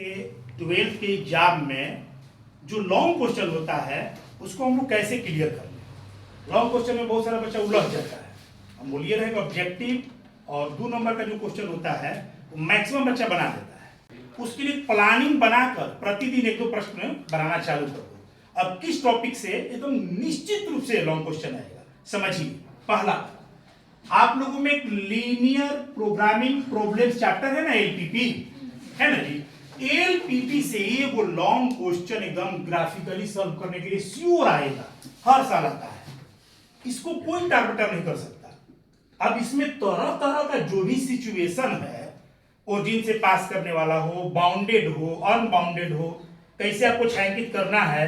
से 12th के exam में जो लॉन्ग क्वेश्चन होता है उसको हम लोग कैसे क्लियर कर लें। लॉन्ग क्वेश्चन में बहुत सारा बच्चा उलझ जाता है। हम बोलिए रहे कि ऑब्जेक्टिव और 2 नंबर का जो क्वेश्चन होता है वो मैक्सिमम बच्चा बना देता है। उसके लिए प्लानिंग बनाकर प्रतिदिन 1-2 प्रश्न बनाना चालू कर दो। अब किस टॉपिक से एकदम निश्चित रूप से लॉन्ग क्वेश्चन आएगा, समझिए। पहला, आप लोगों में एक लीनियर प्रोग्रामिंग प्रॉब्लम्स चैप्टर है ना, एलपीपी है ना जी। एलपीपी से ये वो लॉन्ग क्वेश्चन एकदम ग्राफिकली सॉल्व करने के लिए श्योर आएगा, हर साल आता है। इसको कोई टारगेटर नहीं कर सकता। अब इसमें तरह तरह का जो भी सिचुएशन है, ओरिजिन से पास करने वाला हो, बाउंडेड हो, अनबाउंडेड हो, कैसे आपको छायांकित करना है,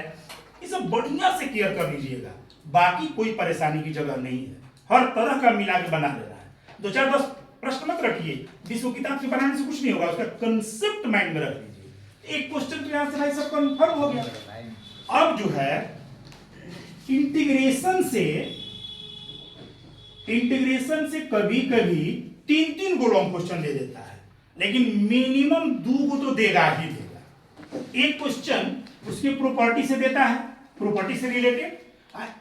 ये सब बढ़िया से क्लियर कर लीजिएगा। बाकी कोई परेशानी की जगह नहीं है, हर तरह का मिला के बना दे रहा है। 2-4-10 प्रश्न मत रखिए, जिसको किताब से बनाने से कुछ नहीं होगा, उसका कंसेप्ट माइंड में रख लीजिए। एक क्वेश्चन तो यहां से भाई सब कंफर्म हो गया। अब जो है इंटीग्रेशन से कभी कभी 3-3 गो लॉन्ग क्वेश्चन दे देता है, लेकिन मिनिमम 2 गो तो देगा ही देगा। एक क्वेश्चन उसकी प्रॉपर्टी से देता है, प्रॉपर्टी से रिलेटेड,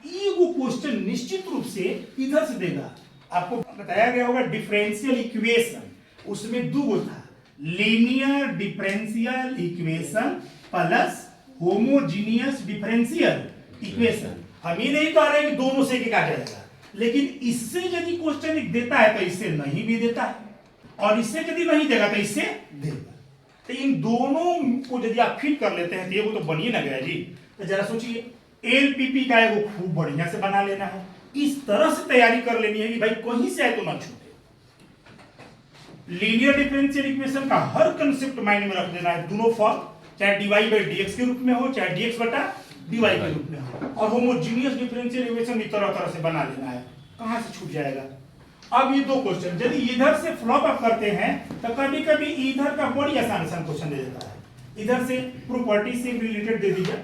एक क्वेश्चन निश्चित रूप से इधर से देगा। आपको बताया गया होगा डिफरेंशियल इक्वेशन, उसमें 2 गो था, linear differential equation plus homogeneous differential equation. हम ये नहीं कह रहे कि दोनों से एक आ जाएगा, लेकिन इससे यदि क्वेश्चन एक देता है तो इससे नहीं भी देता है, और इससे यदि नहीं देगा तो इससे देगा। तो इन दोनों को यदि आप फिट कर लेते हैं तो ये वो तो बन ही ना गया जी। तो जरा सोचिए, एलपीपी का है वो खूब बढ़िया से बना लेना है, इस तरह से तैयारी कर लेनी है कि भाई कहीं से आए तो ना छूटे। लीनियर डिफरेंशियल इक्वेशन का हर कंसेप्ट माइंड में रख देना है, दोनों फॉर्म, चाहे dy बाई dx के रूप में हो, चाहे dx बटा dy के रूप में हो, और होमोजीनियस डिफरेंशियल इक्वेशन भी तरह तरह से बना लेना है, कहां से छूट जाएगा। अब ये 2 क्वेश्चन यदि इधर से फ्लॉप अप करते हैं तो कभी कभी इधर का बड़ी आसान क्वेश्चन दे देता है। इधर से प्रॉपर्टी से रिलेटेड दे दीजिए,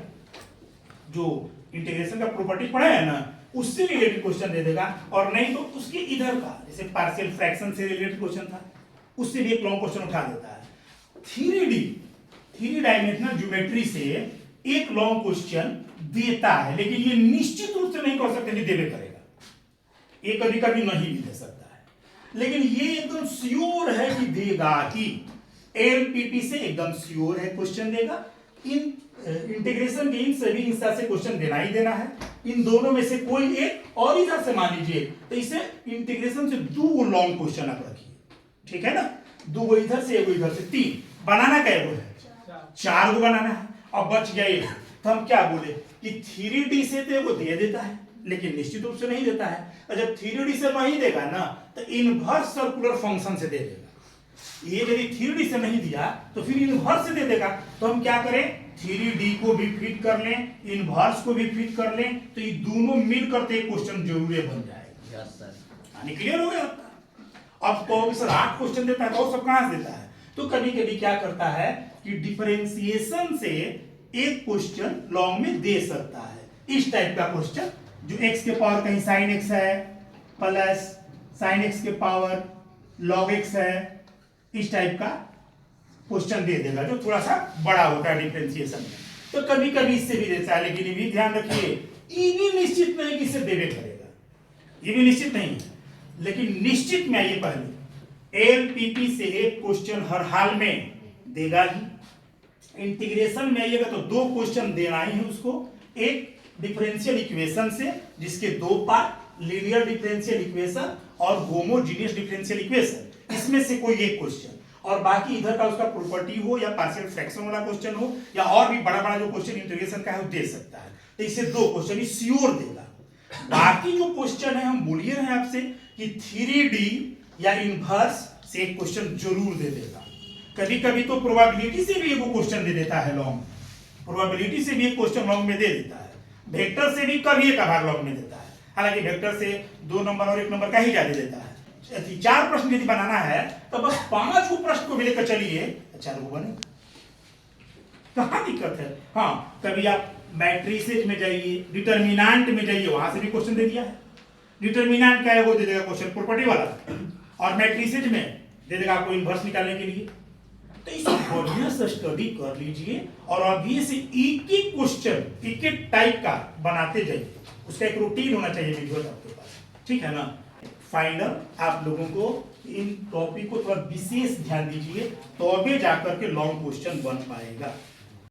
जो इंटीग्रेशन का प्रॉपर्टी पढ़ा है ना, उससे रिलेटेड क्वेश्चन दे देगा, और नहीं तो उसके इधर का, जैसे पार्शियल फ्रैक्शन से रिलेटेड क्वेश्चन था, उससे भी एक लॉन्ग क्वेश्चन उठा देता है। 3 डायमेंशनल ज्योमेट्री से एक लॉन्ग क्वेश्चन देता है, लेकिन ये निश्चित रूप से नहीं कर सकते कि देवे करेगा, ये कभी कभी नहीं भी दे सकता है, लेकिन ये एकदम श्योर है कि देगा ही। एलपीपी से एकदम श्योर है क्वेश्चन देगा। इन इंटीग्रेशन के इन सभी हिस्सा से क्वेश्चन देना ही देना है। इन दोनों में से कोई एक, और इधर से मान लीजिए तो इसे इंटीग्रेशन से 2 लॉन्ग क्वेश्चन आप रखिए, ठीक है ना। 2 इधर से, 1 इधर से, 3 बनाना क्या है, 4 गो बनाना है। अब बच गया ये, तो हम क्या बोले कि 3D से तो वो दे देता है, लेकिन निश्चित रूप से नहीं देता है। और जब 3D से नहीं देगा ना, तो इनवर्स सर्कुलर फंक्शन से दे देगा। ये यदि 3D से नहीं दिया तो फिर इनवर्स से दे देगा। तो हम क्या करें, 3D को भी फिट कर लें, इनवर्स को भी फिट कर लें, तो ये दोनों मिलकर तो एक क्वेश्चन जरूर बन जाएगा। यस सर, क्लियर हो गया आपका। अब तो सर 8 क्वेश्चन देता है, तो सब कहां से देता है। तो कभी कभी क्या करता है कि डिफरेंशिएशन से एक क्वेश्चन लॉन्ग में दे सकता है। इस टाइप का क्वेश्चन, जो x के पावर कहीं sin x है प्लस sin x के पावर log x है, इस टाइप का क्वेश्चन दे देगा, जो थोड़ा सा बड़ा होता है डिफरेंशिएशन में। तो कभी कभी इससे भी देता है, लेकिन ये भी ध्यान रखिए, ये भी निश्चित नहीं कि इससे देवे करेगा, ये भी निश्चित नहीं है, लेकिन निश्चित में आइए पहले एलपीपी से एक क्वेश्चन हर हाल में देगा ही। इंटीग्रेशन में आइएगा तो 2 क्वेश्चन देना ही है उसको, एक डिफरेंशियल इक्वेशन से जिसके 2 पार्ट, लीनियर डिफरेंशियल इक्वेशन और होमोजीनियस डिफरेंशियल इक्वेशन, इसमें से कोई एक क्वेश्चन, और बाकी इधर का उसका प्रॉपर्टी हो या पार्शियल फ्रैक्शन वाला क्वेश्चन हो, या और भी बड़ा बड़ा जो क्वेश्चन इंटीग्रेशन का है वो दे सकता है। तो इसे 2 क्वेश्चन श्योर देगा। बाकी जो क्वेश्चन है, हम बोलिए रहे आपसे कि 3D या इनवर्स से एक क्वेश्चन जरूर दे देगा। कभी कभी तो प्रोबेबिलिटी से भी एक क्वेश्चन दे देता है लॉन्ग, प्रोबेबिलिटी से भी एक क्वेश्चन लॉन्ग में दे देता है, वेक्टर से भी कभी एक आभार लॉन्ग में देता है। हालांकि वेक्टर से 2 नंबर और 1 नंबर का ही ज्यादा देता है। 4 प्रश्न यदि बनाना है तो बस 5 गो प्रश्न को भी लेकर चलिए, 4 गो बने, कहां दिक्कत है। हाँ, कभी आप मैट्रिसेज में जाइए, डिटर्मिनेंट में जाइए, वहां से भी क्वेश्चन दे दिया है। डिटर्मिनेंट क्या है, वो दे देगा क्वेश्चन प्रॉपर्टी वाला, और मैट्रिसेज में दे देगा आपको इनवर्स निकालने के लिए। तो इसको बढ़िया से स्टडी कर लीजिए और अभी से एक एक क्वेश्चन एक एक टाइप का बनाते जाइए। उसका एक रूटीन होना चाहिए वीडियो आपके पास, ठीक है ना। फाइनल आप लोगों को इन टॉपिक को थोड़ा विशेष ध्यान दीजिए, तो अभी जाकर के लॉन्ग क्वेश्चन बन पाएगा।